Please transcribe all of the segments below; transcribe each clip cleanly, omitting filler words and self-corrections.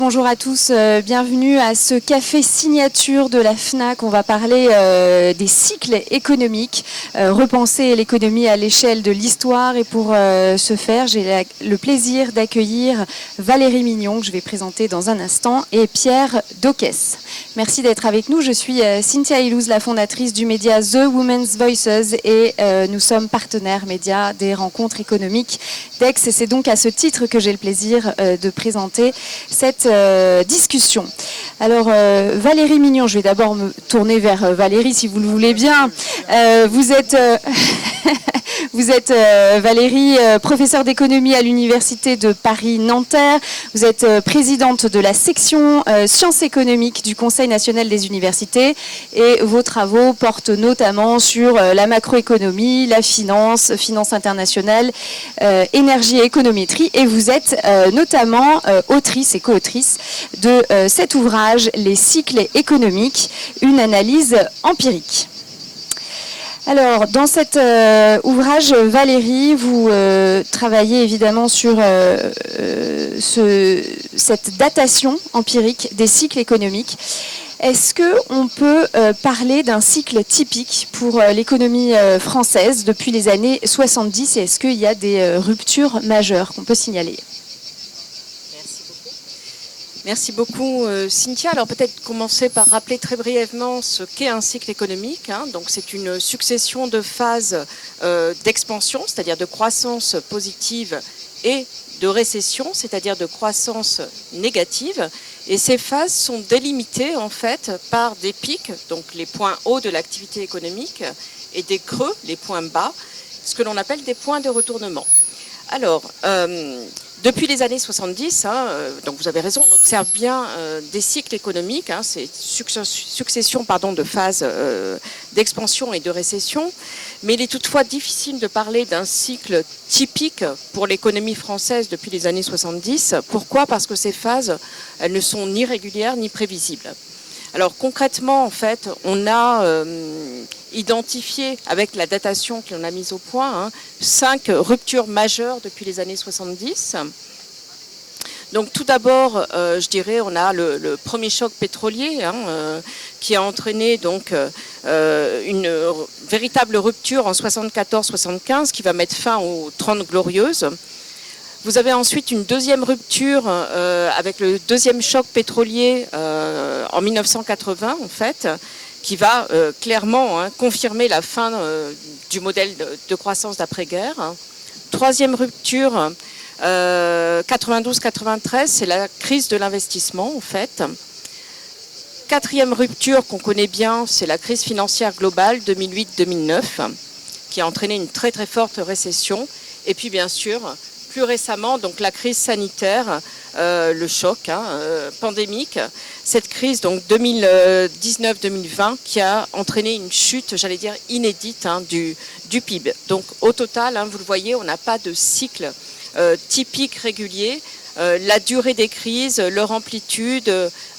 Bonjour à tous, bienvenue à ce café signature de la FNAC. On va parler des cycles économiques, repenser l'économie à l'échelle de l'histoire. Et pour ce faire, j'ai le plaisir d'accueillir Valérie Mignon, que je vais présenter dans un instant, et Pierre Doquès. Merci d'être avec nous. Je suis Cynthia Ilouz, la fondatrice du média The Women's Voices, et nous sommes partenaires médias des rencontres économiques d'Aix. Et c'est donc à ce titre que j'ai le plaisir de présenter cette discussion. Alors Valérie Mignon, je vais d'abord me tourner vers Valérie si vous le voulez bien. Vous êtes Valérie, professeure d'économie à l'université de Paris-Nanterre. Vous êtes présidente de la section sciences économiques du Conseil national des universités, et vos travaux portent notamment sur la macroéconomie, la finance internationale, énergie et économétrie, et vous êtes notamment autrice et co-autrice de cet ouvrage, Les cycles économiques, une analyse empirique. Alors, dans cet ouvrage, Valérie, vous travaillez évidemment sur cette datation empirique des cycles économiques. Est-ce qu'on peut parler d'un cycle typique pour l'économie française depuis les années 70, et est-ce qu'il y a des ruptures majeures qu'on peut signaler ? Merci beaucoup Cynthia. Alors peut-être commencer par rappeler très brièvement ce qu'est un cycle économique. Donc c'est une succession de phases d'expansion, c'est-à-dire de croissance positive, et de récession, c'est-à-dire de croissance négative. Et ces phases sont délimitées en fait par des pics, donc les points hauts de l'activité économique, et des creux, les points bas, ce que l'on appelle des points de retournement. Alors, depuis les années 70, donc vous avez raison, on observe bien des cycles économiques, c'est succession de phases d'expansion et de récession, mais il est toutefois difficile de parler d'un cycle typique pour l'économie française depuis les années 70. Pourquoi ? Parce que ces phases, elles ne sont ni régulières ni prévisibles. Alors concrètement, en fait, on a identifié, avec la datation que l'on a mise au point, 5 ruptures majeures depuis les années 70. Donc tout d'abord, je dirais, on a le premier choc pétrolier qui a entraîné donc une véritable rupture en 74-75 qui va mettre fin aux 30 glorieuses. Vous avez ensuite une deuxième rupture avec le deuxième choc pétrolier en 1980, en fait, qui va clairement confirmer la fin du modèle de croissance d'après-guerre. Troisième rupture, 92-93, c'est la crise de l'investissement, en fait. Quatrième rupture qu'on connaît bien, c'est la crise financière globale 2008-2009, qui a entraîné une très très forte récession. Et puis bien sûr, plus récemment, donc la crise sanitaire, le choc pandémique, cette crise donc 2019-2020 qui a entraîné une chute, j'allais dire inédite, du PIB. Donc au total, vous le voyez, on n'a pas de cycle typique régulier. La durée des crises, leur amplitude,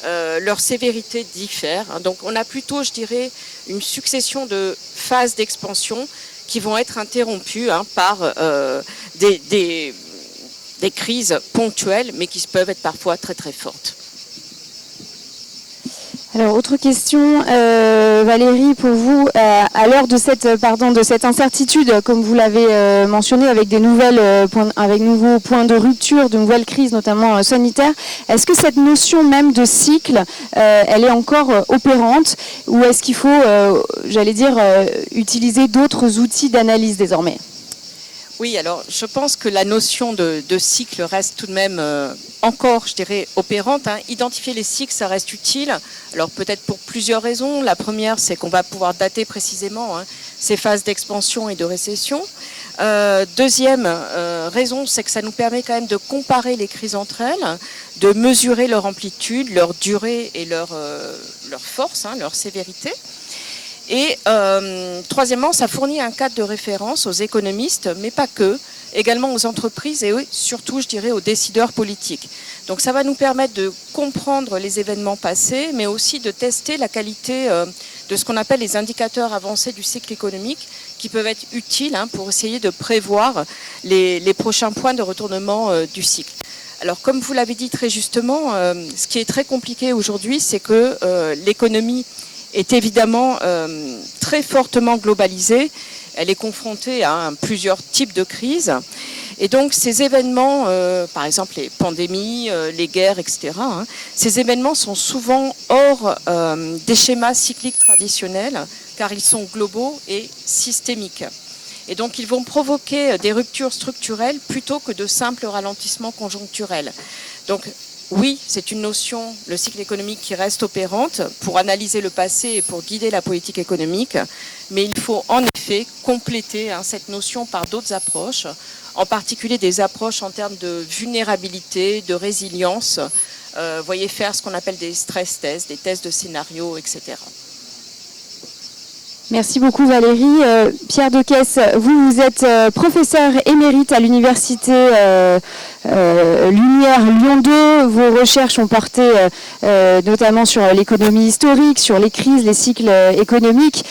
leur sévérité diffèrent. Donc on a plutôt, je dirais, une succession de phases d'expansion qui vont être interrompues par des crises ponctuelles, mais qui peuvent être parfois très très fortes. Alors, autre question, Valérie, pour vous, à l'heure de cette incertitude, comme vous l'avez mentionné, avec nouveaux points de rupture, de nouvelles crises, notamment sanitaires, est-ce que cette notion même de cycle, elle est encore opérante, ou est-ce qu'il faut, utiliser d'autres outils d'analyse désormais ? Oui, alors je pense que la notion de cycle reste tout de même encore, je dirais, opérante. Identifier les cycles, ça reste utile. Alors peut-être pour plusieurs raisons. La première, c'est qu'on va pouvoir dater précisément ces phases d'expansion et de récession. Deuxième raison, c'est que ça nous permet quand même de comparer les crises entre elles, de mesurer leur amplitude, leur durée et leur force, leur sévérité. Et troisièmement, ça fournit un cadre de référence aux économistes, mais pas que, également aux entreprises et surtout, je dirais, aux décideurs politiques. Donc ça va nous permettre de comprendre les événements passés, mais aussi de tester la qualité de ce qu'on appelle les indicateurs avancés du cycle économique, qui peuvent être utiles pour essayer de prévoir les prochains points de retournement du cycle. Alors, comme vous l'avez dit très justement, ce qui est très compliqué aujourd'hui, c'est que l'économie est évidemment très fortement globalisée. Elle est confrontée à plusieurs types de crises. Et donc, ces événements, par exemple les pandémies, les guerres, etc., ces événements sont souvent hors des schémas cycliques traditionnels, car ils sont globaux et systémiques. Et donc, ils vont provoquer des ruptures structurelles plutôt que de simples ralentissements conjoncturels. Donc, oui, c'est une notion, le cycle économique, qui reste opérante pour analyser le passé et pour guider la politique économique. Mais il faut en effet compléter cette notion par d'autres approches, en particulier des approches en termes de vulnérabilité, de résilience. Voyez faire ce qu'on appelle des stress tests, des tests de scénario, etc. Merci beaucoup Valérie. Pierre Decaisse, vous êtes professeur émérite à l'université Lumière Lyon 2. Vos recherches ont porté notamment sur l'économie historique, sur les crises, les cycles économiques,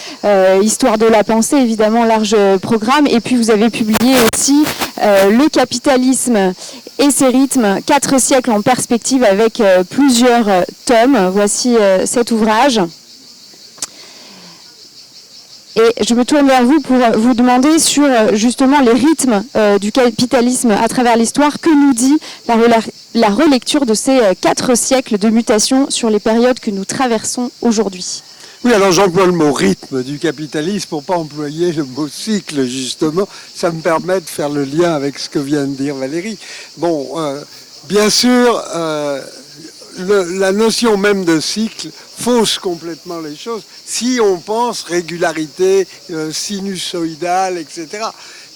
histoire de la pensée, évidemment, large programme. Et puis vous avez publié aussi Le capitalisme et ses rythmes, 4 siècles en perspective, avec plusieurs tomes. Voici cet ouvrage. Et je me tourne vers vous pour vous demander sur justement les rythmes du capitalisme à travers l'histoire. Que nous dit la relecture de ces 4 siècles de mutation sur les périodes que nous traversons aujourd'hui? Oui, alors j'emploie le mot rythme du capitalisme pour ne pas employer le mot cycle, justement. Ça me permet de faire le lien avec ce que vient de dire Valérie. Bon, bien sûr, la notion même de cycle fausse complètement les choses si on pense régularité sinusoïdale, etc.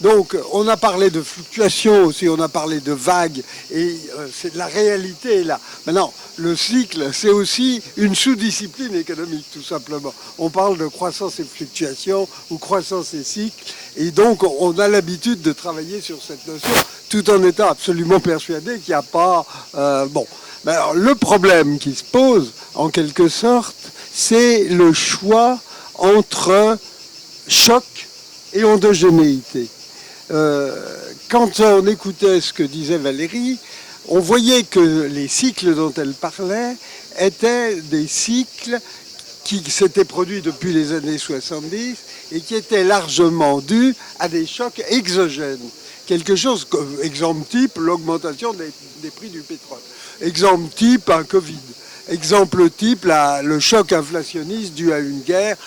Donc on a parlé de fluctuations aussi, on a parlé de vagues, et c'est la réalité là. Maintenant, le cycle, c'est aussi une sous-discipline économique, tout simplement. On parle de croissance et fluctuation, ou croissance et cycle, et donc on a l'habitude de travailler sur cette notion, tout en étant absolument persuadé qu'il n'y a pas... bon. Alors, le problème qui se pose, en quelque sorte, c'est le choix entre choc et endogénéité. Quand on écoutait ce que disait Valérie, on voyait que les cycles dont elle parlait étaient des cycles qui s'étaient produits depuis les années 70 et qui étaient largement dus à des chocs exogènes. Quelque chose, exemple type, l'augmentation des prix du pétrole. Exemple type, un Covid. Exemple type, le choc inflationniste dû à une guerre.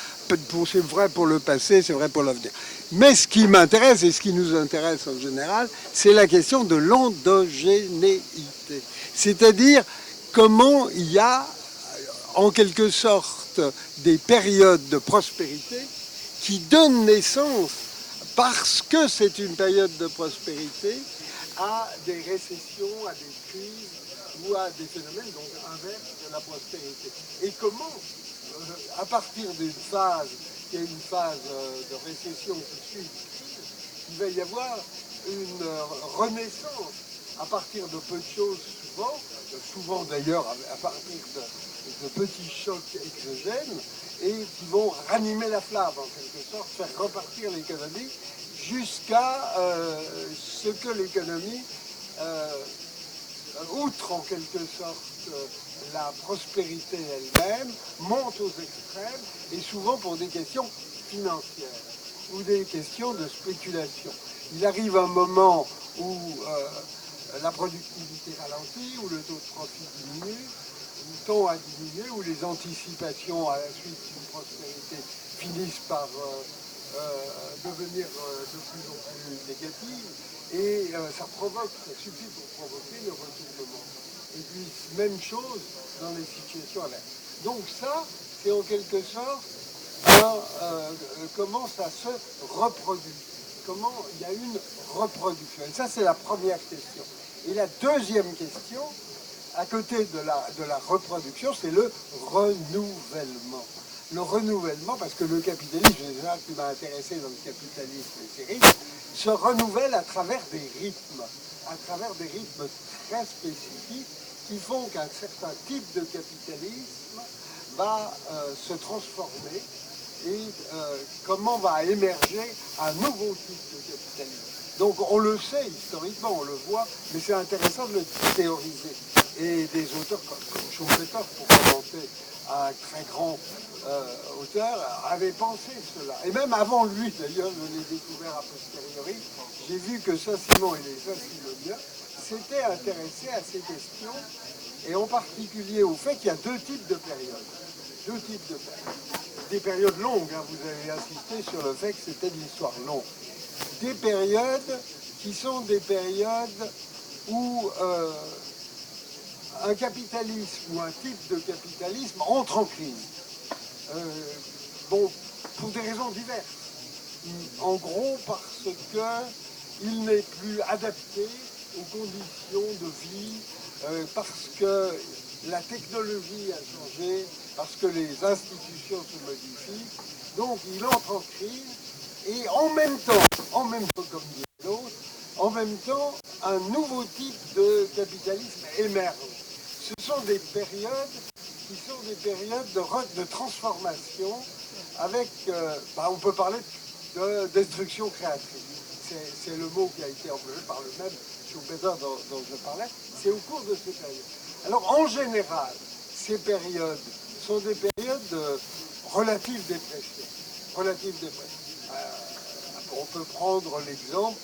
C'est vrai pour le passé, c'est vrai pour l'avenir. Mais ce qui m'intéresse et ce qui nous intéresse en général, c'est la question de l'endogénéité. C'est-à-dire comment il y a, en quelque sorte, des périodes de prospérité qui donnent naissance, parce que c'est une période de prospérité, à des récessions, à des crises, ou à des phénomènes donc inverses de la prospérité. Et comment, à partir d'une phase, qui est une phase de récession qui suit, il va y avoir une renaissance à partir de peu de choses souvent d'ailleurs à partir de petits chocs exogènes, et qui vont ranimer la flamme en quelque sorte, faire repartir l'économie jusqu'à ce que l'économie outre en quelque sorte la prospérité elle-même, monte aux extrêmes, et souvent pour des questions financières ou des questions de spéculation. Il arrive un moment où la productivité ralentit, où le taux de profit diminue, où le taux a diminué, où les anticipations à la suite d'une prospérité finissent par devenir de plus en plus négatives. Et ça suffit pour provoquer le retournement. Et puis, même chose dans les situations inverses. Donc ça, c'est en quelque sorte comment ça se reproduit. Comment il y a une reproduction. Et ça, c'est la première question. Et la deuxième question, à côté de la reproduction, c'est le renouvellement. Le renouvellement, parce que le capitalisme, c'est ça qui m'a intéressé dans le capitalisme et ses rythmes, se renouvelle à travers des rythmes très spécifiques qui font qu'un certain type de capitalisme va se transformer et comment va émerger un nouveau type de capitalisme. Donc on le sait historiquement, on le voit, mais c'est intéressant de le théoriser. Et des auteurs comme Schumpeter, pour commenter à un très grand auteur, avaient pensé cela. Et même avant lui, d'ailleurs, je l'ai découvert a posteriori, j'ai vu que Saint-Simon et les Assimoniens s'étaient intéressés à ces questions, et en particulier au fait qu'il y a deux types de périodes. Deux types de périodes. Des périodes longues, hein, vous avez insisté sur le fait que c'était de l'histoire longue. Des périodes qui sont des périodes où un capitalisme ou un type de capitalisme entre en crise. Bon, pour des raisons diverses. En gros, parce qu'il n'est plus adapté aux conditions de vie, parce que la technologie a changé, parce que les institutions se modifient. Donc il entre en crise et en même temps comme dit l'autre, en même temps, un nouveau type de capitalisme émerge. Ce sont des périodes qui sont des périodes de transformation avec, on peut parler de destruction créatrice. C'est le mot qui a été employé par le même Schumpeter dont je parlais. C'est au cours de ces périodes. Alors en général, ces périodes sont des périodes de relative dépression. On peut prendre l'exemple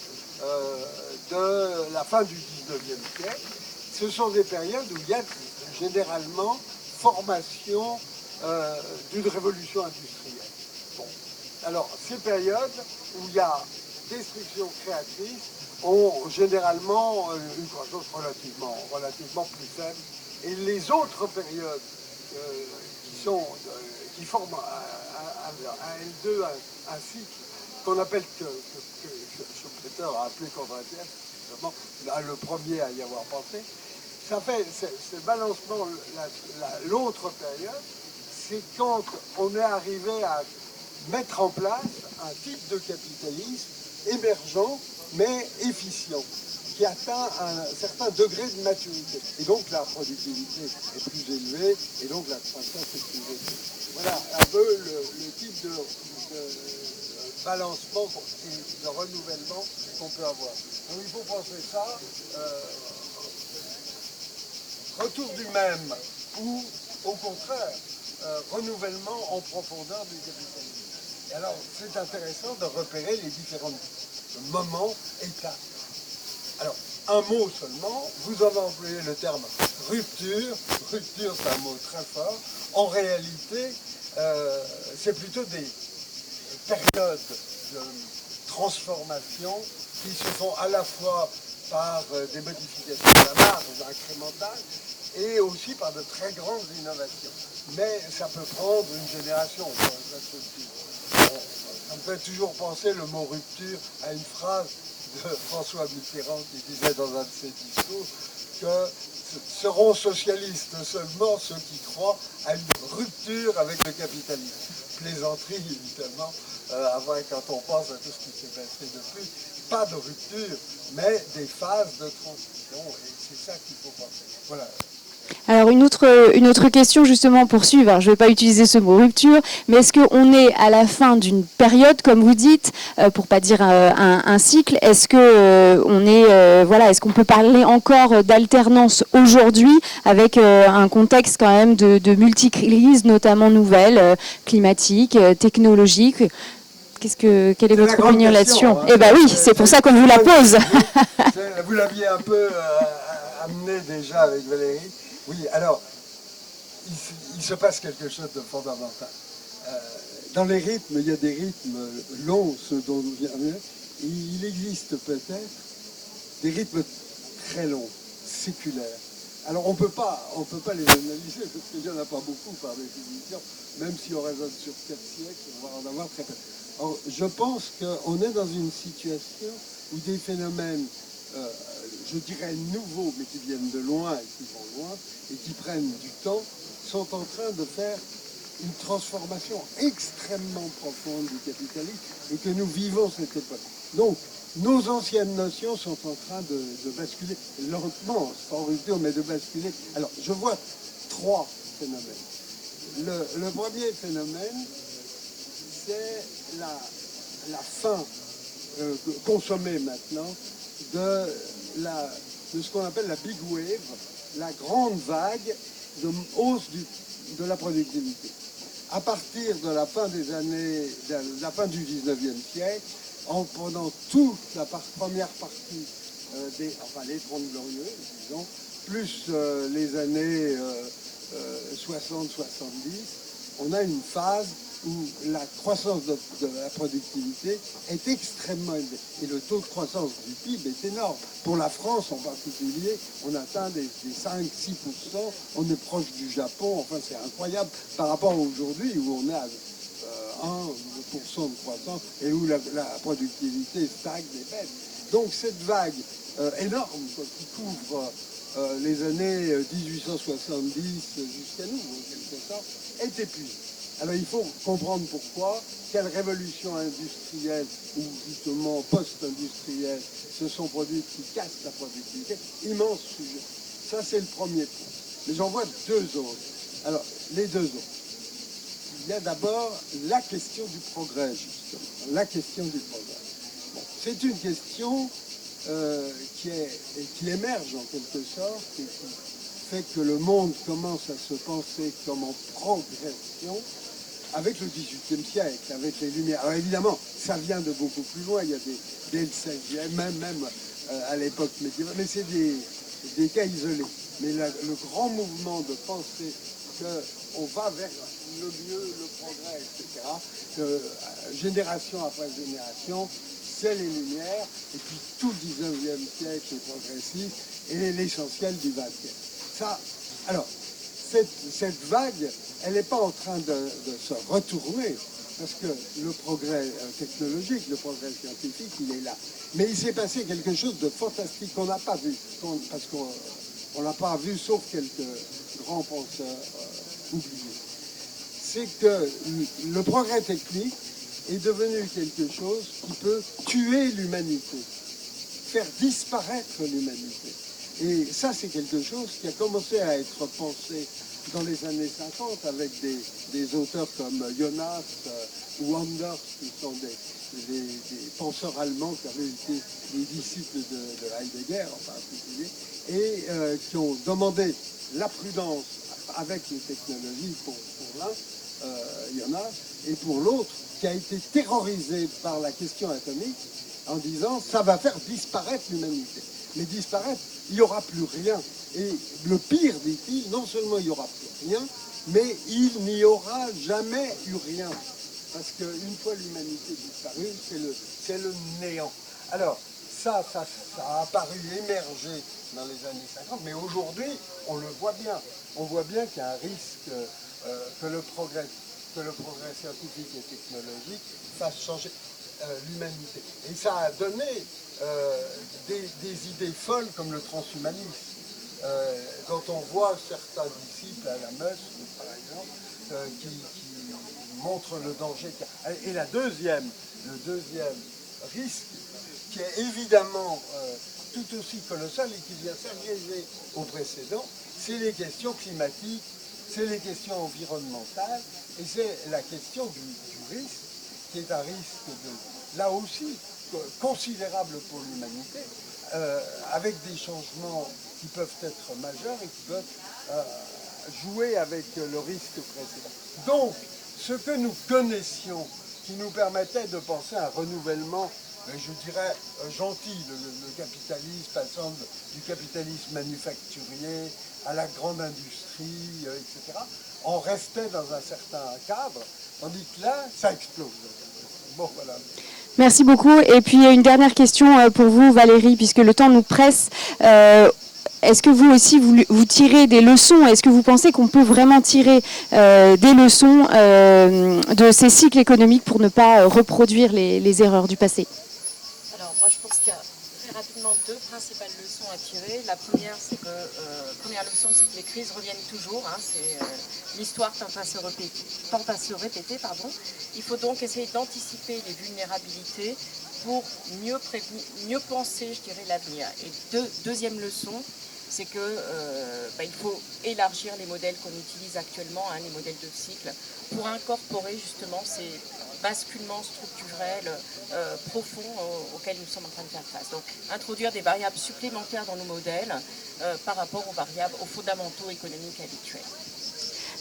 de la fin du 19e siècle. Ce sont des périodes où il y a généralement formation d'une révolution industrielle. Bon. Alors, ces périodes où il y a destruction créatrice ont généralement une croissance relativement plus faible. Et les autres périodes qui forment un L2, un cycle qu'on appelle que Schumpeter a appelé convergence, le premier à y avoir pensé. Ça fait ce balancement, l'autre période, c'est quand on est arrivé à mettre en place un type de capitalisme émergent mais efficient, qui atteint un certain degré de maturité. Et donc la productivité est plus élevée, et donc la croissance est plus élevée. Voilà un peu le type de balancement et de renouvellement qu'on peut avoir. Donc il faut penser ça, retour du même, ou au contraire, renouvellement en profondeur du capitalisme. Et alors c'est intéressant de repérer les différents moments, étapes. Alors, un mot seulement, vous avez employé le terme rupture. Rupture, c'est un mot très fort. En réalité, c'est plutôt des périodes de transformation qui se font à la fois par des modifications de la marge incrémentale et aussi par de très grandes innovations. Mais ça peut prendre une génération. Ça me fait toujours penser le mot rupture à une phrase de François Mitterrand qui disait dans un de ses discours que seront socialistes seulement ceux qui croient à une rupture avec le capitalisme. Plaisanterie, évidemment, quand on pense à tout ce qui s'est passé depuis. Pas de rupture, mais des phases de transition, et c'est ça qu'il faut penser. Voilà. Alors une autre question justement pour suivre, alors je ne vais pas utiliser ce mot rupture, mais est-ce qu'on est à la fin d'une période, comme vous dites, pour pas dire un cycle, est-ce qu'on peut parler encore d'alternance aujourd'hui avec un contexte quand même de multi-crises, notamment nouvelles, climatiques, technologiques? Quelle est votre opinion là-dessus? Eh bien oui, c'est pour ça qu'on vous la pose. Vous l'aviez un peu amené déjà avec Valérie. Oui, alors, il se passe quelque chose de fondamental. Dans les rythmes, il y a des rythmes longs, ceux dont nous venons. Il existe peut-être des rythmes très longs, séculaires. Alors on ne peut pas les analyser parce qu'il n'y en a pas beaucoup par définition, même si on raisonne sur 4 siècles, on va en avoir très peu. Alors, je pense qu'on est dans une situation où des phénomènes, je dirais nouveaux, mais qui viennent de loin et qui vont loin, et qui prennent du temps, sont en train de faire une transformation extrêmement profonde du capitalisme et que nous vivons cette époque. Donc, nos anciennes notions sont en train de basculer, lentement, sans rupture, mais de basculer. Alors, je vois 3 phénomènes. Le premier phénomène, c'est la fin consommer maintenant de ce qu'on appelle la big wave, la grande vague de hausse de la productivité. À partir de la fin des années, de la fin du 19e siècle, pendant toute la première partie les 30 glorieuses, disons, plus les années 60-70, on a une phase où la croissance de la productivité est extrêmement élevée. Et le taux de croissance du PIB est énorme. Pour la France en particulier, on atteint des 5-6%. On est proche du Japon. Enfin, c'est incroyable par rapport à aujourd'hui où on est à 1% de croissance et où la productivité stagne et baisse. Donc cette vague énorme qui couvre les années 1870 jusqu'à nous, en quelque sorte, est épuisée. Alors il faut comprendre pourquoi, quelles révolutions industrielles ou justement post-industrielles se sont produites qui cassent la productivité. Immense sujet. Ça c'est le premier point. Mais j'en vois deux autres. Alors, les deux autres. Il y a d'abord la question du progrès, justement. La question du progrès. Bon, c'est une question qui émerge en quelque sorte et qui fait que le monde commence à se penser comme en progression avec le XVIIIe siècle, avec les Lumières. Alors évidemment, ça vient de beaucoup plus loin, il y a dès le XVIe, même à l'époque médiévale, mais c'est des cas isolés. Mais le grand mouvement de penser qu'on va vers le mieux, le progrès, etc., génération après génération, c'est les Lumières, et puis tout le XIXe siècle est progressif, et l'essentiel du XXe. Ça, alors, cette vague, elle n'est pas en train de se retourner, parce que le progrès technologique, le progrès scientifique, il est là. Mais il s'est passé quelque chose de fantastique qu'on n'a pas vu, parce qu'on ne l'a pas vu, sauf quelques grands penseurs oubliés. C'est que le progrès technique est devenu quelque chose qui peut tuer l'humanité, faire disparaître l'humanité. Et ça, c'est quelque chose qui a commencé à être pensé dans les années 50 avec des auteurs comme Jonas ou Anders, qui sont des penseurs allemands qui avaient été des disciples de Heidegger en particulier, et qui ont demandé la prudence avec les technologies pour l'un, Jonas, et pour l'autre, qui a été terrorisé par la question atomique en disant ça va faire disparaître l'humanité. Mais disparaître, il n'y aura plus rien. Et le pire, dit-il, non seulement il n'y aura plus rien, mais il n'y aura jamais eu rien. Parce qu'une fois l'humanité disparue, c'est le néant. Alors, ça a apparu, émergé dans les années 50, mais aujourd'hui, on le voit bien. On voit bien qu'il y a un risque que le progrès scientifique et technologique fasse changer l'humanité. Et ça a donné des idées folles comme le transhumanisme, dont on voit certains disciples à la Meuse, par exemple, qui montrent le danger. Et le deuxième risque, qui est évidemment tout aussi colossal et qui vient s'agréger au précédent, c'est les questions climatiques, c'est les questions environnementales, et c'est la question du risque, qui est un risque là aussi considérable pour l'humanité, avec des changements qui peuvent être majeurs et qui peuvent jouer avec le risque précédent. Donc, ce que nous connaissions, qui nous permettait de penser à un renouvellement, je dirais, gentil, le capitalisme passant du capitalisme manufacturier à la grande industrie, etc., on restait dans un certain cadre, tandis que là, ça explose. Bon, voilà. Merci beaucoup. Et puis une dernière question pour vous, Valérie, puisque le temps nous presse. Est-ce que vous aussi, vous tirez des leçons? Est-ce que vous pensez qu'on peut vraiment tirer des leçons de ces cycles économiques pour ne pas reproduire les erreurs du passé? Alors, moi, je pense qu'il y a très rapidement deux principales leçons à tirer. La première, c'est que première leçon, c'est que les crises reviennent toujours. Hein, l'histoire tend à se répéter. Il faut donc essayer d'anticiper les vulnérabilités pour mieux penser, je dirais, l'avenir. Et deuxième leçon, c'est que il faut élargir les modèles qu'on utilise actuellement, les modèles de cycle, pour incorporer justement ces basculements structurels profonds auxquels nous sommes en train de faire face. Donc introduire des variables supplémentaires dans nos modèles par rapport aux fondamentaux économiques habituels.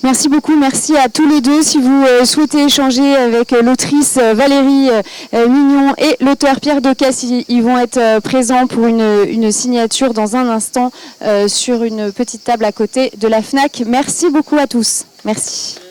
Merci beaucoup, merci à tous les deux. Si vous souhaitez échanger avec l'autrice Valérie Mignon et l'auteur Pierre Decas, ils vont être présents pour une signature dans un instant sur une petite table à côté de la FNAC. Merci beaucoup à tous. Merci.